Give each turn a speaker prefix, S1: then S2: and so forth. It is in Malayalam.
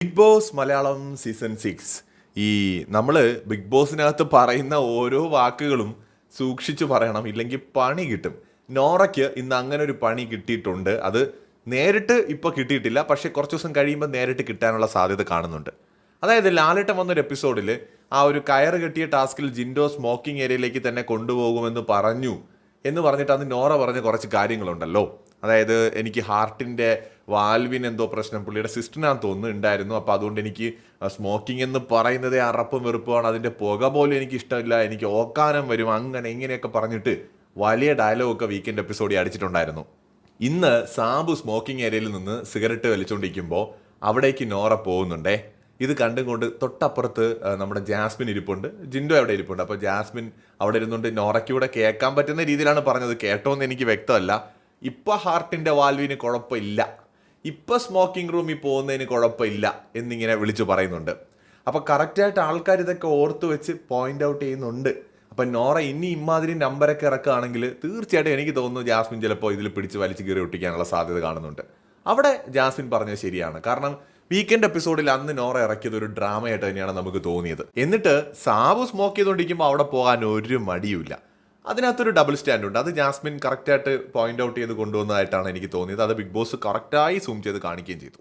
S1: ബിഗ് ബോസ് മലയാളം സീസൺ 6 ഈ നമ്മൾ ബിഗ് ബോസിനകത്ത് പറയുന്ന ഓരോ വാക്കുകളും സൂക്ഷിച്ചു പറയണം, ഇല്ലെങ്കിൽ പണി കിട്ടും. നോറയ്ക്ക് ഇന്ന് അങ്ങനെ ഒരു പണി കിട്ടിയിട്ടുണ്ട്. അത് നേരിട്ട് ഇപ്പോൾ കിട്ടിയിട്ടില്ല, പക്ഷേ കുറച്ച് ദിവസം കഴിയുമ്പോൾ നേരിട്ട് കിട്ടാനുള്ള സാധ്യത കാണുന്നുണ്ട്. അതായത് ലാലേട്ടൻ വന്നൊരു എപ്പിസോഡിൽ ആ ഒരു കയറ് കെട്ടിയ ടാസ്കിൽ ജിൻഡോ സ്മോക്കിംഗ് ഏരിയയിലേക്ക് തന്നെ കൊണ്ടുപോകുമെന്ന് പറഞ്ഞു എന്ന് പറഞ്ഞിട്ട് അന്ന് നോറ പറഞ്ഞ കുറച്ച് കാര്യങ്ങളുണ്ടല്ലോ. അതായത് എനിക്ക് ഹാർട്ടിൻ്റെ വാൽവിന് എന്തോ പ്രശ്നം, പുള്ളിയുടെ സിസ്റ്ററിനാന്ന് തോന്നുന്നു ഉണ്ടായിരുന്നു. അപ്പോൾ അതുകൊണ്ട് എനിക്ക് സ്മോക്കിംഗ് എന്ന് പറയുന്നതേ അറപ്പും വെറുപ്പുമാണ്, അതിൻ്റെ പുക പോലും എനിക്ക് ഇഷ്ടമില്ല, എനിക്ക് ഓക്കാനം വരും, അങ്ങനെ ഇങ്ങനെയൊക്കെ പറഞ്ഞിട്ട് വലിയ ഡയലോഗൊക്കെ വീക്കെൻഡ് എപ്പിസോഡിൽ അടിച്ചിട്ടുണ്ടായിരുന്നു. ഇന്ന് സാബു സ്മോക്കിംഗ് ഏരിയയിൽ നിന്ന് സിഗരറ്റ് വലിച്ചുകൊണ്ടിരിക്കുമ്പോൾ അവിടേക്ക് നോറ പോകുന്നുണ്ടേ. ഇത് കണ്ടും കൊണ്ട് തൊട്ടപ്പുറത്ത് നമ്മുടെ ജാസ്മിൻ ഇരിപ്പുണ്ട്, ജിൻഡോ അവിടെ ഇരിപ്പുണ്ട്. അപ്പോൾ ജാസ്മിൻ അവിടെ ഇരുന്നുകൊണ്ട് നോറയ്ക്കൂടെ കേൾക്കാൻ പറ്റുന്ന രീതിയിലാണ് പറഞ്ഞത്. കേട്ടോന്ന് എനിക്ക് വ്യക്തമല്ല. ഇപ്പം ഹാർട്ടിൻ്റെ വാൽവിന് കുഴപ്പമില്ല, ഇപ്പം സ്മോക്കിംഗ് റൂമിൽ പോകുന്നതിന് കുഴപ്പമില്ല എന്നിങ്ങനെ വിളിച്ചു പറയുന്നുണ്ട്. അപ്പോൾ കറക്റ്റായിട്ട് ആൾക്കാർ ഇതൊക്കെ ഓർത്ത് വെച്ച് പോയിന്റ് ഔട്ട് ചെയ്യുന്നുണ്ട്. അപ്പം നോറ ഇനി ഇമാതിരി നമ്പരൊക്കെ ഇറക്കുകയാണെങ്കിൽ തീർച്ചയായിട്ടും എനിക്ക് തോന്നുന്നു ജാസ്മിൻ ചിലപ്പോൾ ഇതിൽ പിടിച്ച് വലിച്ചു കീറി ഒട്ടിക്കാനുള്ള സാധ്യത കാണുന്നുണ്ട്. അവിടെ ജാസ്മിൻ പറഞ്ഞത് ശരിയാണ്. കാരണം വീക്കെൻഡ് എപ്പിസോഡിൽ അന്ന് നോറ ഇറക്കിയത് ഒരു ഡ്രാമയായിട്ട് തന്നെയാണ് നമുക്ക് തോന്നിയത്. എന്നിട്ട് സാബു സ്മോക്ക് ചെയ്തുകൊണ്ടിരിക്കുമ്പോൾ അവിടെ പോകാൻ ഒരു മടിയുമില്ല. അതിനകത്തൊരു ഡബിൾ സ്റ്റാൻഡ് ഉണ്ട്. അത് ജാസ്മിൻ കറക്റ്റായിട്ട് പോയിന്റ് ഔട്ട് ചെയ്ത് കൊണ്ടുവന്നതായിട്ടാണ് എനിക്ക് തോന്നിയത്. അത് ബിഗ് ബോസ് കറക്റ്റായി സൂം ചെയ്ത് കാണിക്കുകയും ചെയ്തു.